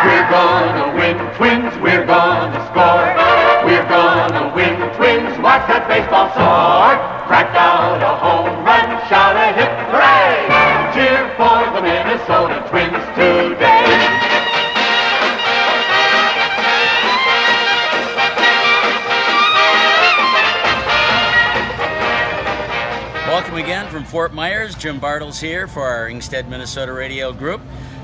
We're gonna win, Twins, we're gonna score. We're gonna win, Twins, watch that baseball soar. Crack out a home run, shout a hip hooray. Cheer for the Minnesota Twins today. Welcome again from Fort Myers. Jim Bartles here for our Ingstead, Minnesota radio group.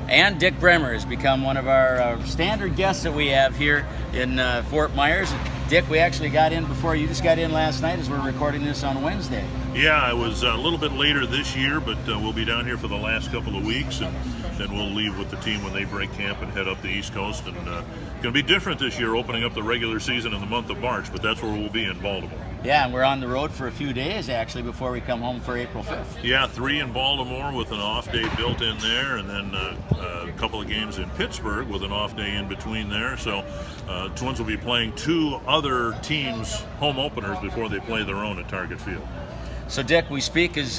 And Dick Bremer has become one of our standard guests that we have here in Fort Myers. Dick, we actually got in before you just got in last night as we're recording this on Wednesday. Yeah, I was a little bit later this year, but we'll be down here for the last couple of weeks, and then we'll leave with the team when they break camp and head up the East Coast. And it's going to be different this year, opening up the regular season in the month of March, but that's where we'll be in Baltimore. Yeah, and we're on the road for a few days, actually, before we come home for April 5th. Yeah, 3 in Baltimore with an off day built in there, and then a couple of games in Pittsburgh with an off day in between there. So Twins will be playing 2 other teams' home openers before they play their own at Target Field. So, Dick, we speak as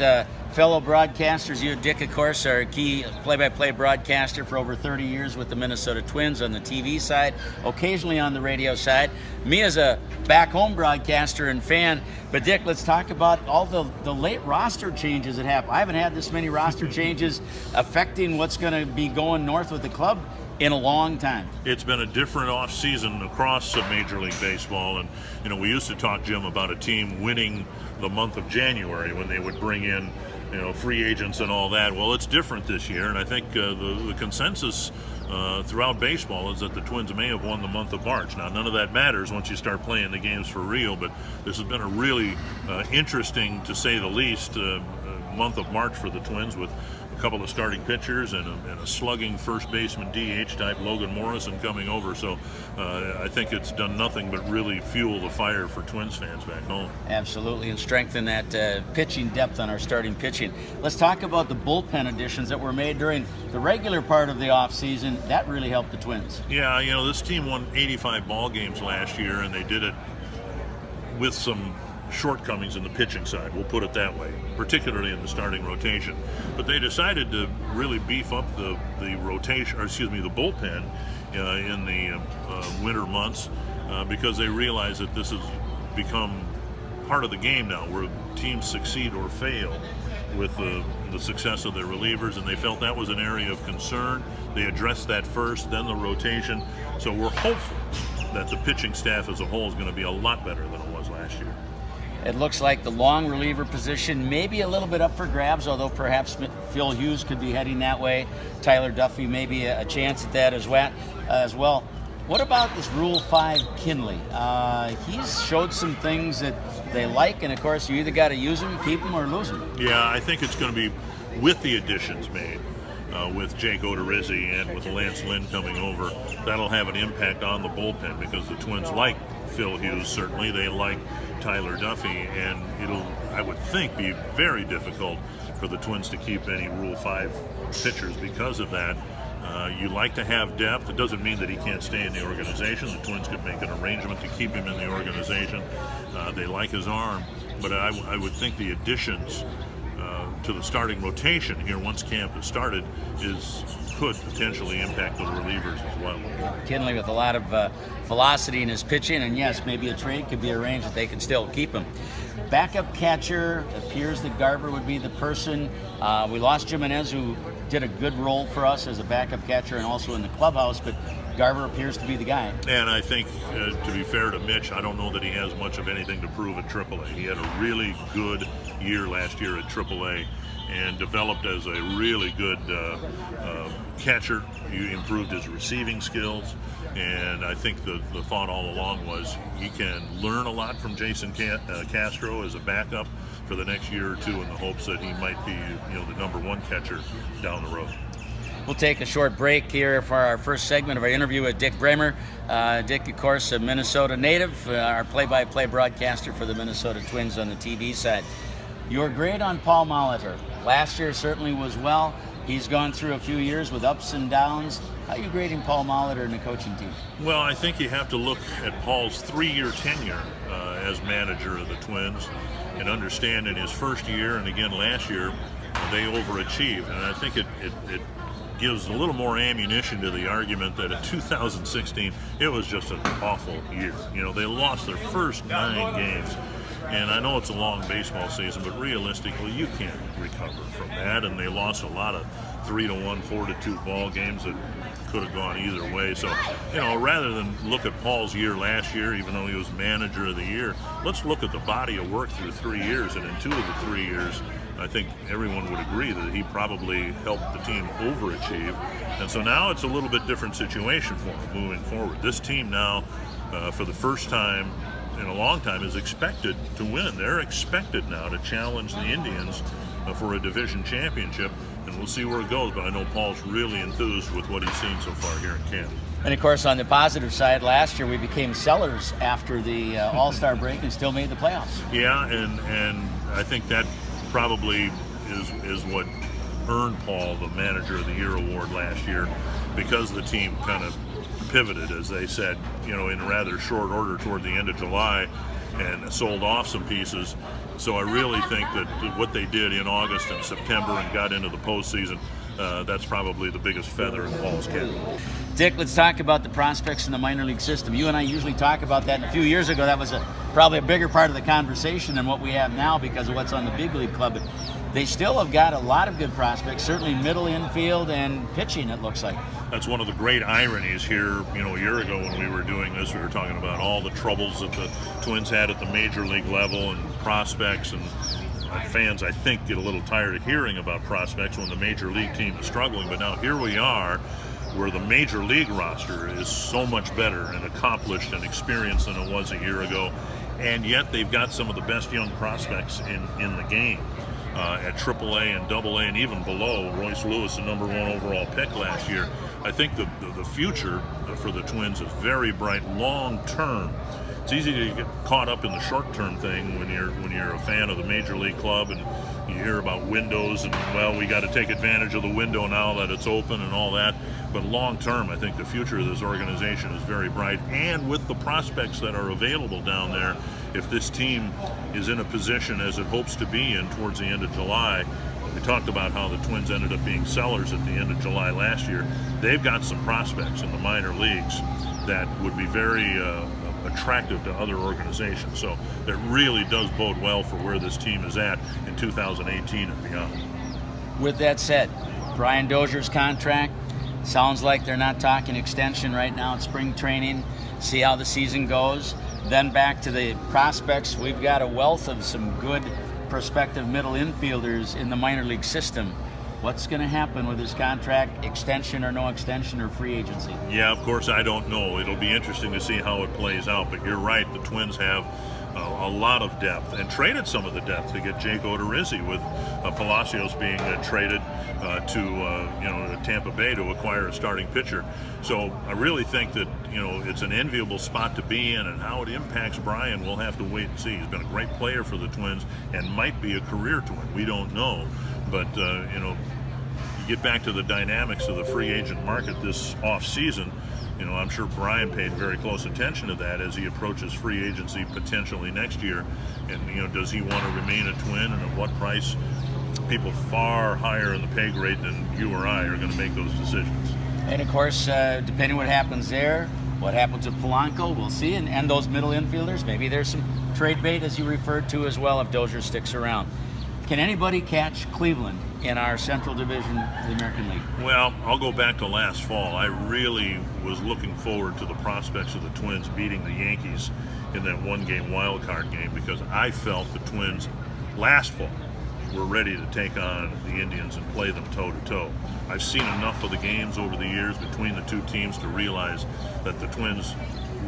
fellow broadcasters. You, Dick, of course, are a key play-by-play broadcaster for over 30 years with the Minnesota Twins on the TV side, occasionally on the radio side. Me as a back-home broadcaster and fan. But, Dick, let's talk about all the late roster changes that happen. I haven't had this many roster changes affecting what's going to be going north with the club in a long time. It's been a different off season across Major League Baseball, and we used to talk, Jim, about a team winning the month of January when they would bring in free agents and all that. Well, it's different this year, and I think the consensus throughout baseball is that the Twins may have won the month of March. Now, none of that matters once you start playing the games for real, but this has been a really interesting, to say the least, month of March for the Twins, with a couple of starting pitchers and a slugging first baseman DH type Logan Morrison coming over. So I think it's done nothing but really fuel the fire for Twins fans back home. Absolutely, and strengthen that pitching depth on our starting pitching. Let's talk about the bullpen additions that were made during the regular part of the offseason. That really helped the Twins. Yeah, this team won 85 ball games last year, and they did it with some shortcomings in the pitching side, we'll put it that way, particularly in the starting rotation. But they decided to really beef up the rotation, or excuse me, the bullpen in the winter months because they realized that this has become part of the game now, where teams succeed or fail with the success of their relievers, and they felt that was an area of concern. They addressed that first, then the rotation. So we're hopeful that the pitching staff as a whole is going to be a lot better than it was last year. It looks like the long reliever position may be a little bit up for grabs, although perhaps Phil Hughes could be heading that way. Tyler Duffy may be a chance at that as well. What about this Rule 5 Kinley? He's showed some things that they like, and of course you either got to use him, keep him, or lose him. Yeah, I think it's going to be with the additions made. With Jake Odorizzi and with Lance Lynn coming over, that'll have an impact on the bullpen, because the Twins like Phil Hughes, certainly. They like Tyler Duffy, and it'll, I would think, be very difficult for the Twins to keep any Rule 5 pitchers because of that. You like to have depth. It doesn't mean that he can't stay in the organization. The Twins could make an arrangement to keep him in the organization. They like his arm, but I would think the additions to the starting rotation here once camp has started could potentially impact the relievers as well. Kinley with a lot of velocity in his pitching, and yes, maybe a trade could be arranged that they can still keep him. Backup catcher, appears that Garver would be the person. We lost Jimenez, who did a good role for us as a backup catcher and also in the clubhouse, but Garver appears to be the guy. And I think, to be fair to Mitch, I don't know that he has much of anything to prove at AAA. He had a really good year last year at AAA and developed as a really good catcher. He improved his receiving skills, and I think the thought all along was he can learn a lot from Jason Castro as a backup for the next year or two, in the hopes that he might be the number one catcher down the road. We'll take a short break here for our first segment of our interview with Dick Bremer. Dick, of course, a Minnesota native, our play-by-play broadcaster for the Minnesota Twins on the TV side. Your grade on Paul Molitor. Last year certainly was well. He's gone through a few years with ups and downs. How are you grading Paul Molitor and the coaching team? Well, I think you have to look at Paul's 3-year tenure as manager of the Twins and understand in his first year and again last year, they overachieved. And I think it gives a little more ammunition to the argument that in 2016 it was just an awful year. You know, they lost their first 9 games. And I know it's a long baseball season, but realistically, you can't recover from that. And they lost a lot of 3-1, 4-2 ball games that could have gone either way. So, you know, rather than look at Paul's year last year, even though he was manager of the year, let's look at the body of work through 3 years. And in 2 of the 3 years, I think everyone would agree that he probably helped the team overachieve. And so now it's a little bit different situation for him moving forward. This team now, for the first time in a long time, is expected to win. They're expected now to challenge the Indians for a division championship, and we'll see where it goes. But I know Paul's really enthused with what he's seen so far here in camp. And of course, on the positive side, last year we became sellers after the All-Star break and still made the playoffs. Yeah, and I think that probably is what earned Paul the Manager of the Year award last year, because the team kind of pivoted, as they said, you know, in rather short order toward the end of July, and sold off some pieces. So I really think that what they did in August and September and got into the postseason, that's probably the biggest feather in Paul's cap. Dick, let's talk about the prospects in the minor league system. You and I usually talk about that, and a few years ago that was probably a bigger part of the conversation than what we have now because of what's on the big league club. But they still have got a lot of good prospects, certainly middle infield and pitching, it looks like. That's one of the great ironies here. You know, a year ago when we were doing this, we were talking about all the troubles that the Twins had at the major league level and prospects, and fans, I think, get a little tired of hearing about prospects when the major league team is struggling. But now here we are, where the major league roster is so much better and accomplished and experienced than it was a year ago, and yet they've got some of the best young prospects in the game. At AAA and AA and even below. Royce Lewis, the #1 overall pick last year. I think the future for the Twins is very bright long term. It's easy to get caught up in the short term thing when you're a fan of the major league club and you hear about windows and, well, we got to take advantage of the window now that it's open and all that. But long term, I think the future of this organization is very bright, and with the prospects that are available down there, if this team is in a position as it hopes to be in towards the end of July, we talked about how the Twins ended up being sellers at the end of July last year. They've got some prospects in the minor leagues that would be very attractive to other organizations. So it really does bode well for where this team is at in 2018 and beyond. With that said, Brian Dozier's contract, sounds like they're not talking extension right now at spring training. See how the season goes. Then back to the prospects. We've got a wealth of some good prospective middle infielders in the minor league system. What's going to happen with his contract, extension or no extension or free agency? Yeah, of course, I don't know. It'll be interesting to see how it plays out. But you're right, the Twins have a lot of depth and traded some of the depth to get Jake Odorizzi, with Palacios being traded to Tampa Bay to acquire a starting pitcher. So I really think that it's an enviable spot to be in, and how it impacts Brian, we'll have to wait and see. He's been a great player for the Twins and might be a career Twin. We don't know, but you get back to the dynamics of the free agent market this off season. I'm sure Brian paid very close attention to that as he approaches free agency potentially next year. And, does he want to remain a Twin, and at what price? People far higher in the pay grade than you or I are going to make those decisions. And, of course, depending what happens there, what happens with Polanco, we'll see. And those middle infielders, maybe there's some trade bait, as you referred to, as well, if Dozier sticks around. Can anybody catch Cleveland in our Central Division of the American League? Well, I'll go back to last fall. I really was looking forward to the prospects of the Twins beating the Yankees in that one-game wild card game, because I felt the Twins last fall were ready to take on the Indians and play them toe-to-toe. I've seen enough of the games over the years between the two teams to realize that the Twins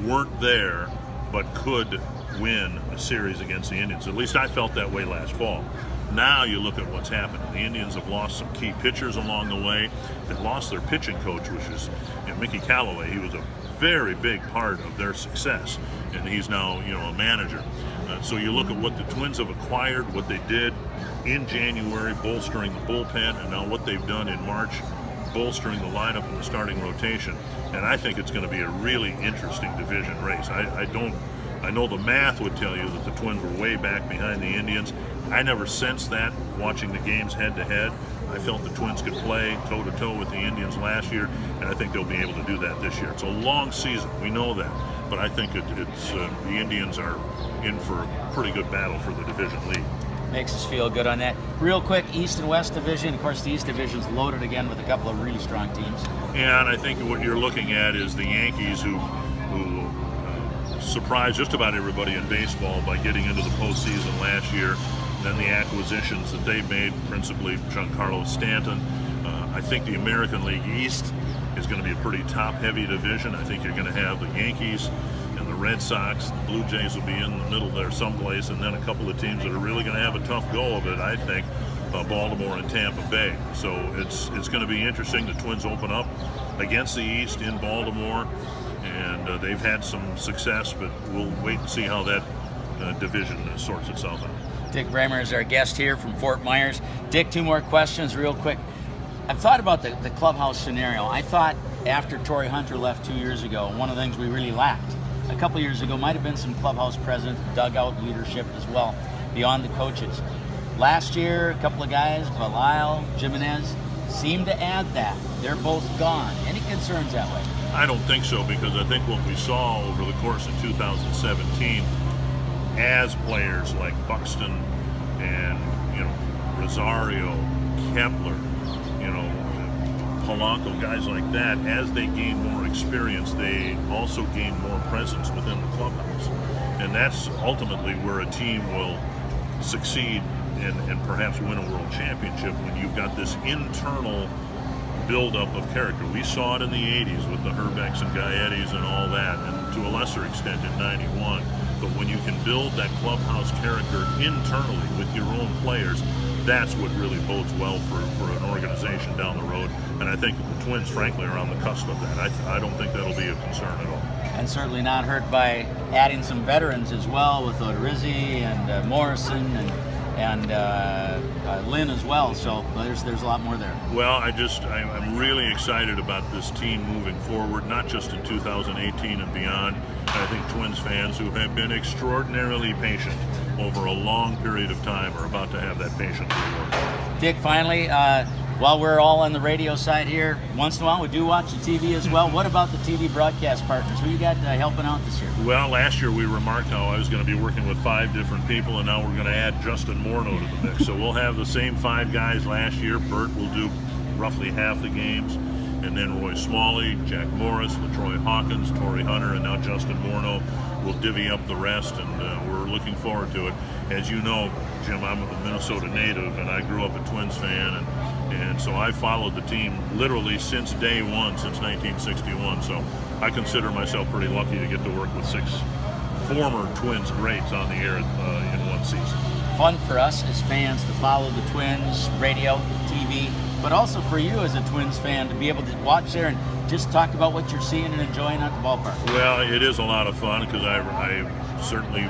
weren't there but could win a series against the Indians. At least I felt that way last fall. Now you look at what's happened. The Indians have lost some key pitchers along the way. They've lost their pitching coach, which is Mickey Callaway. He was a very big part of their success, and he's now a manager. So you look at what the Twins have acquired, what they did in January, bolstering the bullpen, and now what they've done in March, bolstering the lineup and the starting rotation. And I think it's going to be a really interesting division race. I know the math would tell you that the Twins were way back behind the Indians. I never sensed that watching the games head-to-head, I felt the Twins could play toe-to-toe with the Indians last year, and I think they'll be able to do that this year. It's a long season, we know that, but I think the Indians are in for a pretty good battle for the division lead. Makes us feel good on that. Real quick, East and West Division. Of course, the East Division's loaded again with a couple of really strong teams. And I think what you're looking at is the Yankees, who surprised just about everybody in baseball by getting into the postseason last year. Then the acquisitions that they've made, principally Giancarlo Stanton. I think the American League East is going to be a pretty top-heavy division. I think you're going to have the Yankees and the Red Sox. The Blue Jays will be in the middle there someplace, and then a couple of teams that are really going to have a tough go of it, I think, Baltimore and Tampa Bay. So it's going to be interesting. The Twins open up against the East in Baltimore, and they've had some success, but we'll wait and see how that division sorts itself out. Dick Bremer is our guest here from Fort Myers. Dick, 2 more questions real quick. I've thought about the clubhouse scenario. I thought after Torrey Hunter left 2 years ago, one of the things we really lacked a couple years ago might have been some clubhouse presence, dugout leadership as well, beyond the coaches. Last year, a couple of guys, Belial, Jimenez, seemed to add that. They're both gone. Any concerns that way? I don't think so, because I think what we saw over the course of 2017, as players like Buxton and Rosario, Kepler, Polanco, guys like that, as they gain more experience, they also gain more presence within the clubhouse. And that's ultimately where a team will succeed and perhaps win a world championship, when you've got this internal buildup of character. We saw it in the 80s with the Herbecks and Gaettis and all that, and to a lesser extent in 91. But when you can build that clubhouse character internally with your own players, that's what really bodes well for an organization down the road. And I think the Twins, frankly, are on the cusp of that. I don't think that'll be a concern at all. And certainly not hurt by adding some veterans as well, with Odorizzi and Morrison and Lynn as well. So there's a lot more there. Well, I'm really excited about this team moving forward, not just in 2018 and beyond. I think Twins fans who have been extraordinarily patient over a long period of time are about to have that patience rewarded. Dick, finally, while we're all on the radio side here, once in a while we do watch the TV as well. What about the TV broadcast partners? Who you got helping out this year? Well, last year we remarked how I was going to be working with 5 different people, and now we're going to add Justin Morneau to the mix. So we'll have the same 5 guys last year. Bert will do roughly half the games, and then Roy Smalley, Jack Morris, LaTroy Hawkins, Torrey Hunter, and now Justin Morneau will divvy up the rest, and we're looking forward to it. As you know, Jim, I'm a Minnesota native, and I grew up a Twins fan, and so I followed the team literally since day one, since 1961. So I consider myself pretty lucky to get to work with 6 former Twins greats on the air in one season. Fun for us as fans to follow the Twins, radio, TV, but also for you as a Twins fan to be able to watch there and just talk about what you're seeing and enjoying at the ballpark. Well, it is a lot of fun, because I certainly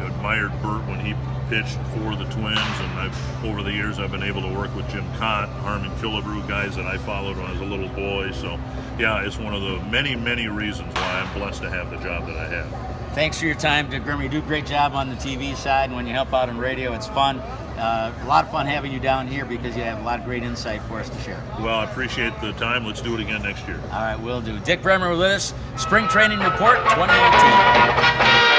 admired Bert when he pitched for the Twins, and over the years I've been able to work with Jim Cott, Harmon Killebrew, guys that I followed when I was a little boy. So yeah, it's one of the many, many reasons why I'm blessed to have the job that I have. Thanks for your time, Dick Bremer. You do a great job on the TV side, and when you help out on radio, it's fun. A lot of fun having you down here, because you have a lot of great insight for us to share. Well, I appreciate the time. Let's do it again next year. All right, we'll do. Dick Bremer with us, Spring Training Report 2018.